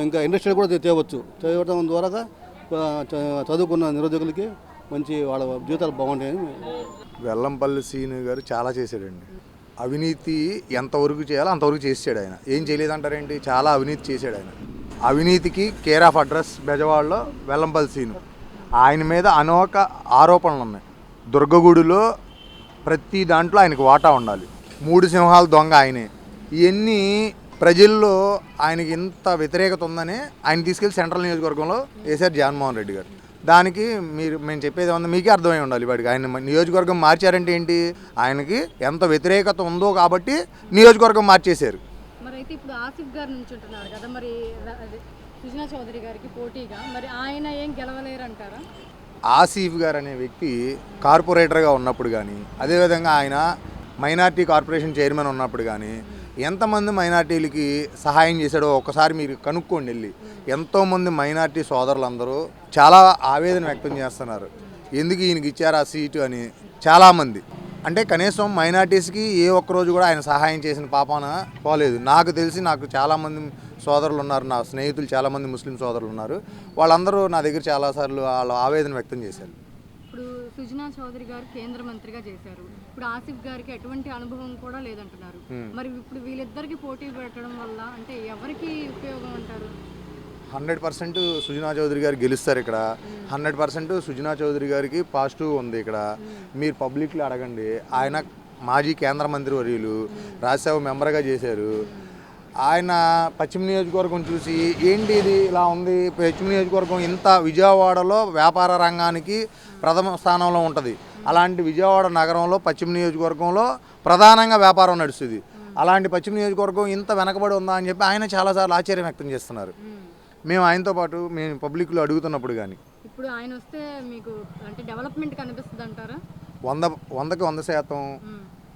ఇంకా ఇండస్ట్రీ కూడా తేవచ్చు. చేయడం ద్వారా చదువుకున్న నిరుద్యోగులకి మంచి వాళ్ళ జీవితాలు బాగుంటాయని. వెల్లంపల్లి శ్రీను గారు చాలా చేశాడండి. అవినీతి ఎంతవరకు చేయాలో అంతవరకు చేసాడు ఆయన. ఏం చేయలేదంటారేంటి? చాలా అవినీతి చేశాడు ఆయన. అవినీతికి కేర్ ఆఫ్ అడ్రస్ బెజవాడలో వెల్లంపల్లి శ్రీను. ఆయన మీద అనేక ఆరోపణలు ఉన్నాయి. దుర్గగుడిలో ప్రతి దాంట్లో ఆయనకు వాటా ఉండాలి. 3 సింహాల దొంగ ఆయనే. ఇవన్నీ ప్రజల్లో ఆయనకి ఇంత వ్యతిరేకత ఉందని ఆయన తీసుకెళ్ళి సెంట్రల్ నియోజకవర్గంలో వేశారు జగన్మోహన్ రెడ్డి గారు. దానికి మేము చెప్పేది ఏమన్నా మీకే అర్థమై ఉండాలి. వాడికి ఆయన నియోజకవర్గం మార్చారంటే ఏంటి? ఆయనకి ఎంత వ్యతిరేకత ఉందో కాబట్టి నియోజకవర్గం మార్చేశారు. మరి అయితే ఇప్పుడు ఆసిఫ్ గారు నుంచి ఉంటున్నారు కదా, మరి సుజనా చౌదరి గారికి పోటీగా మరి ఆయన ఏం గెలవలేరు అంటారా? ఆసిఫ్ గారు అనే వ్యక్తి కార్పొరేటర్గా ఉన్నప్పుడు కానీ, అదేవిధంగా ఆయన మైనార్టీ కార్పొరేషన్ చైర్మన్ ఉన్నప్పుడు కానీ ఎంతమంది మైనార్టీలకి సహాయం చేశాడో ఒకసారి మీరు కనుక్కోండి వెళ్ళి. ఎంతోమంది మైనార్టీ సోదరులందరూ చాలా ఆవేదన వ్యక్తం చేస్తున్నారు, ఎందుకు ఈయనకి ఇచ్చారు ఆ సీటు అని. చాలామంది అంటే కనీసం మైనార్టీస్కి ఏ ఒక్కరోజు కూడా ఆయన సహాయం చేసిన పాపాన పోలేదు. నాకు తెలిసి నాకు చాలామంది సోదరులు ఉన్నారు, నా స్నేహితులు చాలామంది ముస్లిం సోదరులు ఉన్నారు. వాళ్ళందరూ నా దగ్గర చాలాసార్లు వాళ్ళ ఆవేదన వ్యక్తం చేశారు. ఇప్పుడు సుజనా చౌదరి గారు కేంద్ర మంత్రిగా చేశారు. ఇప్పుడు ఆసిఫ్ గారికి ఎటువంటి అనుభవం కూడా లేదంటున్నారు. మరి ఇప్పుడు వీళ్ళిద్దరికి పోటీ పెట్టడం వల్ల అంటే ఎవరికి ఉపయోగం అంటారు? 100% సుజనా చౌదరి గారు గెలుస్తారు ఇక్కడ. 100% సుజనా చౌదరి గారికి పాజిటివ్ ఉంది ఇక్కడ. మీరు పబ్లిక్లో అడగండి. ఆయన మాజీ కేంద్ర మంత్రి వర్యులు, రాజ్యసభ మెంబర్గా చేశారు. ఆయన పశ్చిమ నియోజకవర్గం చూసి ఏంటి ఇది ఇలా ఉంది, పశ్చిమ నియోజకవర్గం ఇంత విజయవాడలో వ్యాపార రంగానికి ప్రథమ స్థానంలో ఉంటుంది. అలాంటి విజయవాడ నగరంలో పశ్చిమ నియోజకవర్గంలో ప్రధానంగా వ్యాపారం నడుస్తుంది. అలాంటి పశ్చిమ నియోజకవర్గం ఇంత వెనకబడి ఉందా అని చెప్పి ఆయన చాలాసార్లు ఆశ్చర్యం వ్యక్తం చేస్తున్నారు. మేము ఆయనతో పాటు మేము పబ్లిక్లో అడుగుతున్నప్పుడు కానీ ఇప్పుడు ఆయన వస్తే మీకు అంటే డెవలప్మెంట్ కనిపిస్తుంది అంటారా? 100కి 100%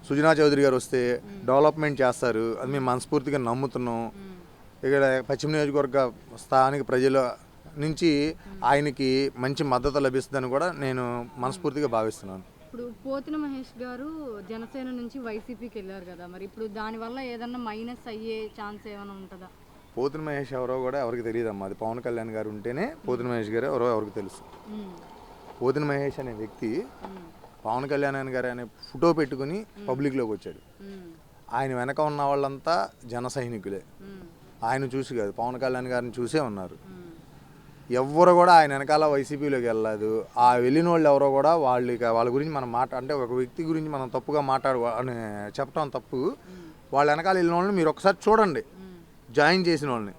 సుజనా చౌదరి గారు వస్తే డెవలప్మెంట్ చేస్తారు, అది మేము మనస్ఫూర్తిగా నమ్ముతున్నాం. ఇక్కడ పశ్చిమ నియోజకవర్గ స్థానిక ప్రజల నుంచి ఆయనకి మంచి మద్దతు లభిస్తుందని కూడా నేను మనస్ఫూర్తిగా భావిస్తున్నాను. ఇప్పుడు పోతిన మహేష్ గారు జనసేన నుంచి వైసీపీకి వెళ్ళారు కదా, మరి ఇప్పుడు దానివల్ల ఏదన్నా మైనస్ అయ్యే ఛాన్స్ ఏమైనా ఉంటుందా? పోతిన మహేష్ ఎవరో కూడా ఎవరికి తెలియదమ్మా. అది పవన్ కళ్యాణ్ గారు ఉంటేనే పోతిన మహేష్ గారు ఎవరో ఎవరికి తెలుసు. పోతిన మహేష్ అనే వ్యక్తి పవన్ కళ్యాణ్ గారు అనే ఫోటో పెట్టుకుని పబ్లిక్లోకి వచ్చాడు. ఆయన వెనక ఉన్న వాళ్ళంతా జన సైనికులే. ఆయన చూసి కాదు, పవన్ కళ్యాణ్ గారిని చూసే ఉన్నారు. ఎవ్వరు కూడా ఆయన వెనకాల వైసీపీలోకి వెళ్ళలేదు. ఆ వెళ్ళిన వాళ్ళు ఎవరో కూడా వాళ్ళ గురించి మనం అంటే ఒక వ్యక్తి గురించి మనం తప్పుగా అని చెప్పడం తప్పు. వాళ్ళ వెనకాల వెళ్ళిన వాళ్ళని మీరు ఒకసారి చూడండి, జాయిన్ చేసిన వాళ్ళని,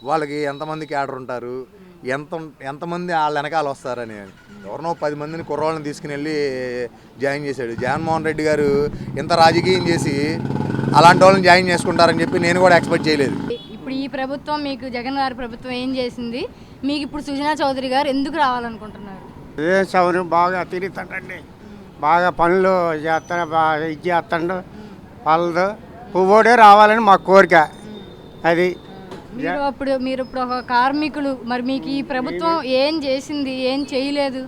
వాళ్ళకి ఎంతమంది క్యాడర్ ఉంటారు, ఎంతమంది వాళ్ళ వెనకాల వస్తారని. ఎవరినో 10 మందిని కుర్రోళ్ళని తీసుకుని వెళ్ళి జాయిన్ చేశాడు. జగన్మోహన్ రెడ్డి గారు ఇంత రాజకీయం చేసి అలాంటి వాళ్ళని జాయిన్ చేసుకుంటారని చెప్పి నేను కూడా ఎక్స్పెక్ట్ చేయలేదు. ఇప్పుడు ఈ ప్రభుత్వం మీకు జగన్ గారి ప్రభుత్వం ఏం చేసింది, మీకు ఇప్పుడు సుజనా చౌదరి గారు ఎందుకు రావాలనుకుంటున్నారు? చౌదరి బాగా తిరుగుతాడండి, బాగా పనులు చేస్తాడు, బాగా ఇది చేస్తాడు. వాళ్ళతో పువ్వుడే రావాలని మా కోరిక. అది మీరు ఇప్పుడు ఒక కార్మికులు, మరి మీకు ఈ ప్రభుత్వం ఏం చేసింది, ఏం చేయలేదు?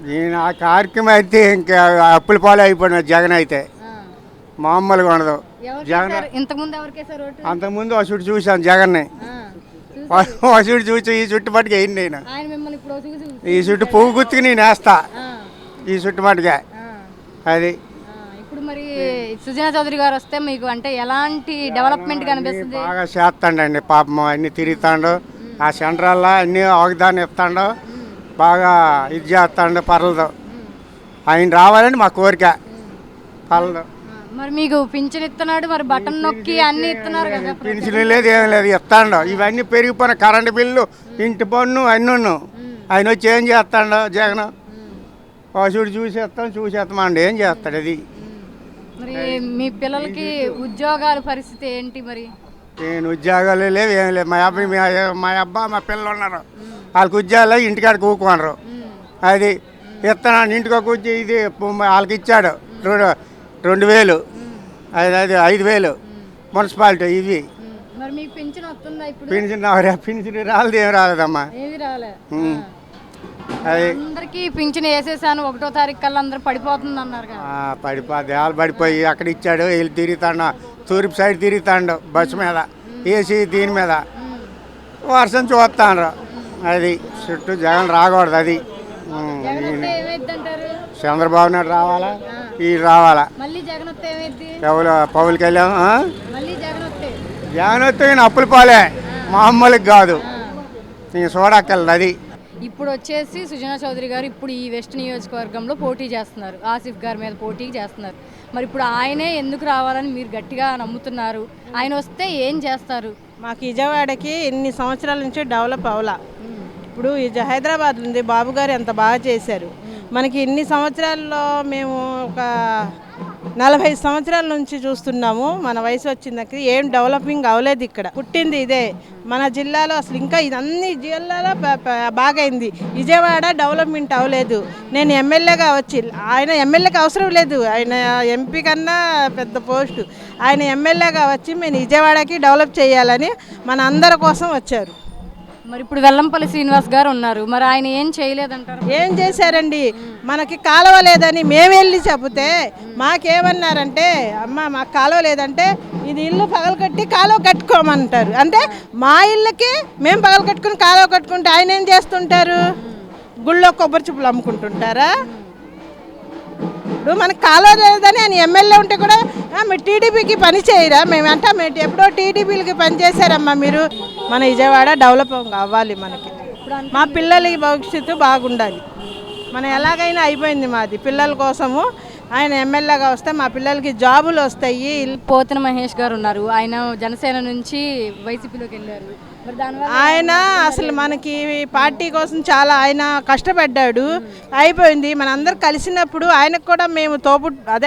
నేను ఆ కార్యక్రమం అయితే ఇంకా అప్పుల పాలు అయిపోయినా జగన్ అయితే మామూలుగా ఉండదు. జగన్ ఇంతకుముందు ఎవరికేసారు ఓటు? అంతకుముందు అసలు చూశాను జగన్ని, అసలు చూసి ఈ చుట్టుపట్టుకు వేయండి. నేను ఆయన మిమ్మల్ని ఇప్పుడు ఈ చుట్టూ పువ్వు గుర్తుకి నేను వేస్తా ఈ చుట్టుపట్టుగా. అది ఇప్పుడు మరి సుజనా చౌదరి గారు వస్తే మీకు అంటే ఎలాంటి డెవలప్మెంట్ కనిపిస్తుంది? బాగా చేస్తాడండి పాపం, అన్ని తిరుగుతాడు. ఆ సెంట్రల్లో అన్ని అవగాహన ఇస్తాడు, బాగా ఇది చేస్తాడు. పర్లేదు, ఆయన రావాలని మా కోరిక. పర్లేదు. మరి మీకు పింఛన్ ఇస్తున్నాడు, మరి బటన్ నొక్కి అన్ని ఇస్తున్నారు కదా? పింఛన్ లేదు, ఏం లేదు, ఇస్తాడు. ఇవన్నీ పెరిగిపోయిన కరెంటు బిల్లు, ఇంటి పన్ను అన్నీ ఆయన వచ్చి ఏం చేస్తాడు జగన్? పశువుడు చూసేస్తామండి, ఏం చేస్తాడు? అది మరి మీ పిల్లలకి ఉద్యోగాల పరిస్థితి ఏంటి? మరి నేను ఉద్యోగాలు లేవు, ఏం లేదు. మా అబ్బా మా పిల్లలు ఉన్నారు, వాళ్ళకి ఉద్యోగాలు ఇంటికాడ కూకున్నారు. అది ఇస్తున్నాను, ఇంటికి ఒక ఇది వాళ్ళకి ఇచ్చాడు 2000, అది 5000 మున్సిపాలిటీ. ఇవి మరి మీకు పింఛన్ వస్తుందా? ఇప్పుడు పింఛన్ రాలేదు, ఏం రాలేదమ్మా. ఏది రాలే. అది అందరికి పింఛన్ వేసేసాను, 1వ తారీఖు కల్లా అందరూ పడిపోతుంది అన్నారు కదా. దేవాలు పడిపోయి అక్కడ ఇచ్చాడు. వీళ్ళు తిరుగుతాడు, తూర్పు సైడ్ తిరుగుతాడు బస్సు మీద, ఏసీ దీని మీద వర్షం చూస్తాను. అది చుట్టూ జగన్ రాకూడదు. అది చంద్రబాబు నాయుడు రావాలా, వీళ్ళు రావాలా. ఎవరు పవన్ కళ్యాణ్ జగన్ వస్తే నేను అప్పుల పాలే, మామూలుగా కాదు, నేను చూడక్కర్లేదు. అది ఇప్పుడు వచ్చేసి సుజనా చౌదరి గారు ఇప్పుడు ఈ వెస్ట్ నియోజకవర్గంలో పోటీ చేస్తున్నారు, ఆసిఫ్ గారి మీద పోటీ చేస్తున్నారు. మరి ఇప్పుడు ఆయనే ఎందుకు రావాలని మీరు గట్టిగా నమ్ముతున్నారు? ఆయన వస్తే ఏం చేస్తారు? మాకు విజయవాడకి ఎన్ని సంవత్సరాల నుంచి డెవలప్ అవ్వాల. ఇప్పుడు హైదరాబాద్ ఉంది, బాబు గారు ఎంత బాగా చేశారు. మనకి ఇన్ని సంవత్సరాల్లో మేము ఒక 40 సంవత్సరాల నుంచి చూస్తున్నాము. మన వయసు వచ్చిందకి ఏం డెవలపింగ్ అవ్వలేదు. ఇక్కడ పుట్టింది ఇదే మన జిల్లాలో. అసలు ఇంకా ఇది అన్ని జిల్లాలో బాగైంది. విజయవాడ డెవలప్మెంట్ అవ్వలేదు. నేను ఎమ్మెల్యేగా వచ్చి, ఆయన ఎమ్మెల్యేకి అవసరం లేదు, ఆయన ఎంపీ కన్నా పెద్ద పోస్టు. ఆయన ఎమ్మెల్యేగా వచ్చి మేము విజయవాడకి డెవలప్ చేయాలని మన అందరి కోసం వచ్చారు. మరి ఇప్పుడు వెల్లంపల్లి శ్రీనివాస్ గారు ఉన్నారు, మరి ఆయన ఏం చేయలేదంటారు? ఏం చేశారండి? మనకి కాలువ లేదని మేము వెళ్ళి చెబితే మాకేమన్నారంటే, అమ్మ మాకు కాలువ లేదంటే ఇది ఇల్లు పగలగొట్టి కాలువ కట్టుకోమంటారు. అంటే మా ఇళ్ళకి మేము పగల కట్టుకుని కాలువ కట్టుకుంటే ఆయన ఏం చేస్తుంటారు? గుళ్ళో కొబ్బరి చెప్పులు అమ్ముకుంటుంటారా? ఇప్పుడు మనకు కాలువ లేదని ఆయన ఎమ్మెల్యే ఉంటే కూడా మీరు టీడీపీకి పని చేయరా? మేము ఎప్పుడో టీడీపీలకి పని చేశారమ్మా మీరు. మన విజయవాడ డెవలప్ అవ్వాలి. మనకి మా పిల్లలకి భవిష్యత్తు బాగుండాలి. మనం ఎలాగైనా అయిపోయింది మాది పిల్లల కోసము. ఆయన ఎమ్మెల్యేగా వస్తే మా పిల్లలకి జాబులు వస్తాయి. పోతన మహేష్ గారు ఉన్నారు, ఆయన జనసేన నుంచి వైసీపీలోకి వెళ్ళారు. మరి దానివల్ల ఆయన అసలు మనకి పార్టీ కోసం చాలా ఆయన కష్టపడ్డాడు. అయిపోయింది. మన అందరు కలిసినప్పుడు ఆయనకు కూడా మేము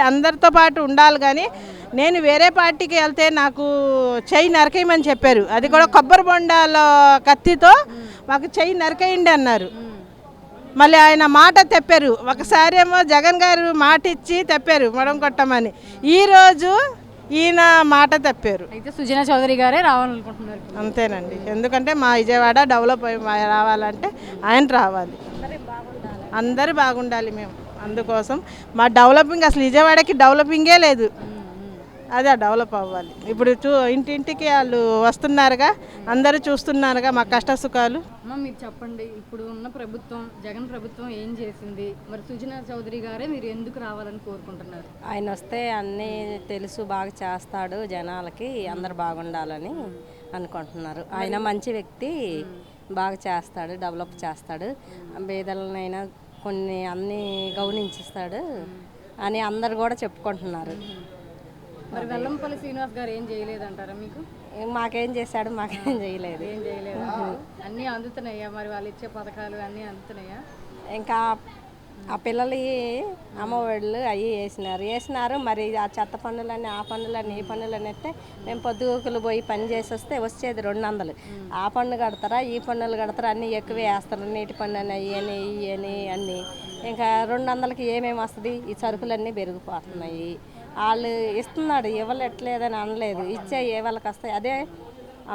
అందరితో పాటు ఉండాలి. కానీ నేను వేరే పార్టీకి వెళ్తే నాకు చెయ్యి నరకేయమని చెప్పారు. అది కూడా కొబ్బరి బొండాల కత్తితో మాకు చెయ్యి నరకేయండి అన్నారు. మళ్ళీ ఆయన మాట తెప్పారు. ఒకసారి ఏమో జగన్ గారు మాట ఇచ్చి తెప్పారు మొడం కొట్టమని. ఈరోజు ఈయన మాట తప్పారు. అయితే సుజనా చౌదరి గారే రావాలనుకుంటున్నారు. అంతేనండి. ఎందుకంటే మా విజయవాడ డెవలప్ రావాలంటే ఆయన రావాలి. అందరూ బాగుండాలి. మేము అందుకోసం మా డెవలపింగ్, అసలు విజయవాడకి డెవలపింగే లేదు. అదే డెవలప్ అవ్వాలి. ఇప్పుడు ఇంటింటికి వాళ్ళు వస్తున్నారుగా, అందరూ చూస్తున్నారుగా మా కష్ట సుఖాలు. మీరు చెప్పండి, ఇప్పుడు ఉన్న ప్రభుత్వం జగన్ ప్రభుత్వం ఏం చేసింది? మరి సుజనా చౌదరి గారే మీరు ఎందుకు రావాలని కోరుకుంటున్నారు? ఆయన వస్తే అన్నీ తెలుసు, బాగా చేస్తాడు, జనాలకి అందరు బాగుండాలని అనుకుంటున్నారు. ఆయన మంచి వ్యక్తి, బాగా చేస్తాడు, డెవలప్ చేస్తాడు, పేదలనైనా కొన్ని అన్నీ గౌరవించిస్తాడు అని అందరు కూడా చెప్పుకుంటున్నారు. మరి వెల్లంపల్లి శ్రీనివాస్ గారు ఏం చేయలేదంటారా మీకు? మాకేం చేశాడు? మాకేం చేయలేదు. ఏం చేయలేదు. అన్నీ అందుతున్నాయా? మరి వాళ్ళు ఇచ్చే పథకాలు అన్నీ అందుతున్నాయా? ఇంకా ఆ పిల్లలు అమ్మఒళ్ళు అవి వేసినారు. మరి ఆ చెత్త పన్నులన్నీ, ఆ పన్నులన్నీ, ఈ పన్నులన్నీ అయితే మేము పొద్దుగుకులు పోయి పని చేసి వస్తే వచ్చేది 200. ఆ పన్ను కడతారా, ఈ పన్నులు కడతారా, అన్నీ ఎక్కువే వేస్తారు. నీటి పన్ను అని అయ్యని ఇవని అన్నీ. ఇంకా 200కి ఏమేమి వస్తుంది? ఈ సరుకులన్నీ పెరిగిపోతున్నాయి. వాళ్ళు ఇస్తున్నాడు, ఇవ్వలేట్లేదని అనలేదు, ఇచ్చే ఏ వాళ్ళకి వస్తాయి. అదే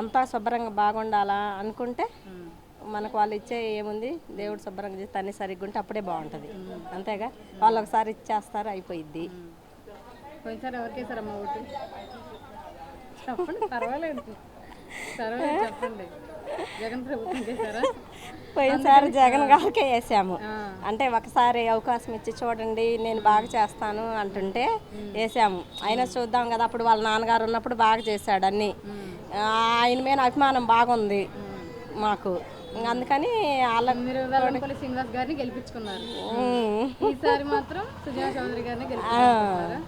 అంతా శుభ్రంగా బాగుండాలా అనుకుంటే మనకు వాళ్ళు ఇచ్చే ఏముంది? దేవుడు శుభ్రంగా చేస్తే అన్ని సరిగ్గా ఉంటే అప్పుడే బాగుంటుంది. అంతేగా, వాళ్ళు ఒకసారి ఇచ్చేస్తారు, అయిపోయిద్ది. పోయినసారి ఎవరికేసారమ్మా ఓటు? చెప్పండి, పర్వాలేదు చెప్పండి. జగన్ ప్రభుత్వం చేశారా? పోయినసారి జగన్ గారికే వేసాము. అంటే ఒకసారి అవకాశం ఇచ్చి చూడండి, నేను బాగా చేస్తాను అంటుంటే వేసాము. అయినా చూద్దాం కదా, అప్పుడు వాళ్ళ నాన్నగారు ఉన్నప్పుడు బాగా చేశాడు అన్నీ. ఆయన మీద అభిమానం బాగుంది మాకు. అందుకని మీరు వెల్లంపల్లి శ్రీనివాస్ గారిని గెలిపించుకున్నారు. ఈసారి మాత్రం సుజనా చౌదరి గారిని గెలిపించుకున్నారా?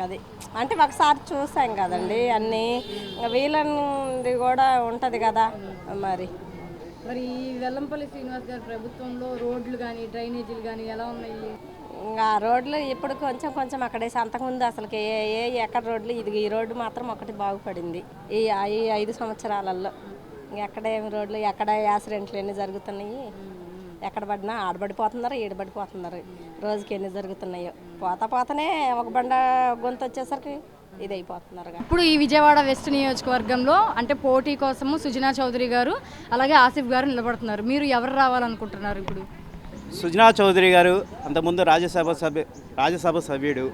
అది అంటే ఒకసారి చూసాం కదండి అన్నీ. వీళ్ళది కూడా ఉంటుంది కదా. మరి ఈ వెల్లంపల్లి శ్రీనివాస్ గారి ప్రభుత్వంలో రోడ్లు కానీ డ్రైనేజీలు కానీ ఎలా ఉన్నాయి? ఇంకా రోడ్లు ఇప్పుడు కొంచెం కొంచెం అక్కడేసి, అంతకుముందు అసలుకి ఎక్కడ రోడ్లు, ఈ రోడ్డు మాత్రం ఒకటి బాగుపడింది ఈ 5 సంవత్సరాలలో. ఎక్కడేమి రోడ్లు, ఎక్కడ యాక్సిడెంట్లు ఎన్ని జరుగుతున్నాయి, ఎక్కడ పడినా ఆడబడిపోతున్నారు, ఈడబడిపోతున్నారు. రోజుకి ఎన్ని జరుగుతున్నాయో, పోతానే ఒక బండ గొంతు వచ్చేసరికి ఇది అయిపోతున్నారు. ఇప్పుడు ఈ విజయవాడ వెస్ట్ నియోజకవర్గంలో అంటే పోటీ కోసము సుజనా చౌదరి గారు అలాగే ఆసిఫ్ గారు నిలబడుతున్నారు. మీరు ఎవరు రావాలనుకుంటున్నారు? ఇప్పుడు సుజనా చౌదరి గారు అంతకుముందు రాజ్యసభ సభ్యుడు.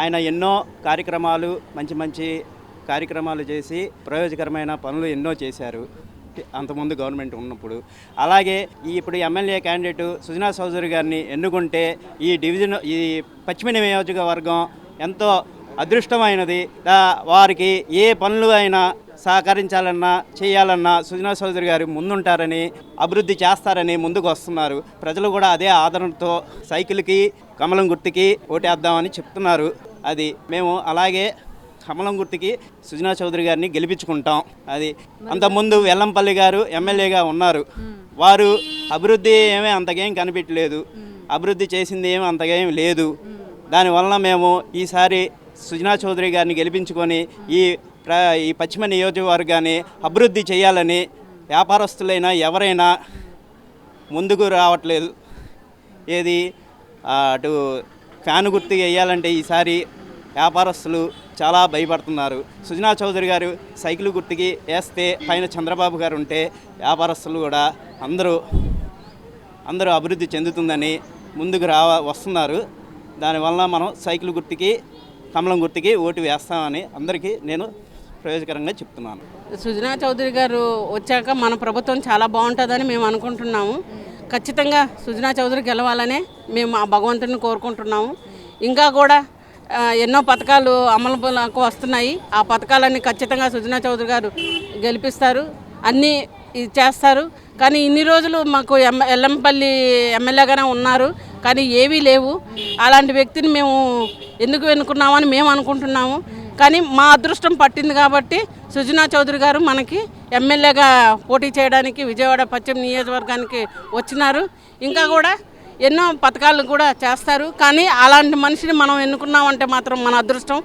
ఆయన ఎన్నో కార్యక్రమాలు, మంచి కార్యక్రమాలు చేసి ప్రయోజకరమైన పనులు ఎన్నో చేశారు అంతకుముందు గవర్నమెంట్ ఉన్నప్పుడు. అలాగే ఇప్పుడు ఎమ్మెల్యే క్యాండిడేట్ సుజనా చౌదరి గారిని ఎన్నుకుంటే ఈ పశ్చిమ నియోజకవర్గం ఎంతో అదృష్టమైనది. వారికి ఏ పనులు అయినా సహకరించాలన్నా చేయాలన్నా సుజనా చౌదరి గారు ముందుంటారని, అభివృద్ధి చేస్తారని ముందుకు వస్తున్నారు. ప్రజలు కూడా అదే ఆదరణతో సైకిల్కి, కమలం గుర్తుకి ఓటేద్దామని చెప్తున్నారు. అది మేము అలాగే కమలం గుర్తుకి సుజనా చౌదరి గారిని గెలిపించుకుంటాం. అది అంతకుముందు వెల్లంపల్లి గారు ఎమ్మెల్యేగా ఉన్నారు. వారు అభివృద్ధి ఏమీ అంతకేం కనిపించలేదు, అభివృద్ధి చేసింది ఏమీ అంతకేం లేదు. దానివలన మేము ఈసారి సుజనా చౌదరి గారిని గెలిపించుకొని ఈ పశ్చిమ నియోజకవర్గాన్ని అభివృద్ధి చేయాలని వ్యాపారస్తులైనా ఎవరైనా ముందుకు రావట్లేదు. ఏది అటు ఫ్యాన్ గుర్తు వేయాలంటే ఈసారి వ్యాపారస్తులు చాలా భయపడుతున్నారు. సుజనా చౌదరి గారు సైకిల్ గుర్తుకి వేస్తే పైన చంద్రబాబు గారు ఉంటే వ్యాపారస్తులు కూడా అందరూ అభివృద్ధి చెందుతుందని ముందుకు వస్తున్నారు. దానివల్ల మనం సైకిల్ గుర్తుకి కమలం గుర్తుకి ఓటు వేస్తామని అందరికీ నేను ప్రయోజకరంగా చెప్తున్నాను. సుజనా చౌదరి గారు వచ్చాక మన ప్రభుత్వం చాలా బాగుంటుందని మేము అనుకుంటున్నాము. ఖచ్చితంగా సుజనా చౌదరి గెలవాలనే మేము ఆ భగవంతుడిని కోరుకుంటున్నాము. ఇంకా కూడా ఎన్నో పథకాలు అమలులోకి వస్తున్నాయి. ఆ పథకాలన్నీ ఖచ్చితంగా సుజనా చౌదరి గారు గెలిపిస్తారు, అన్నీ చేస్తారు. కానీ ఇన్ని రోజులు మాకు ఎల్లంపల్లి ఎమ్మెల్యేగానే ఉన్నారు, కానీ ఏవీ లేవు. అలాంటి వ్యక్తిని మేము ఎందుకు ఎన్నుకున్నామని మేము అనుకుంటున్నాము. కానీ మా అదృష్టం పట్టింది కాబట్టి సుజనా చౌదరి గారు మనకి ఎమ్మెల్యేగా పోటీ చేయడానికి విజయవాడ పశ్చిమ నియోజకవర్గానికి వచ్చినారు. ఇంకా కూడా ఎన్నో పథకాలు కూడా చేస్తారు. కానీ అలాంటి మనిషిని మనం ఎన్నుకున్నామంటే మాత్రం మన అదృష్టం.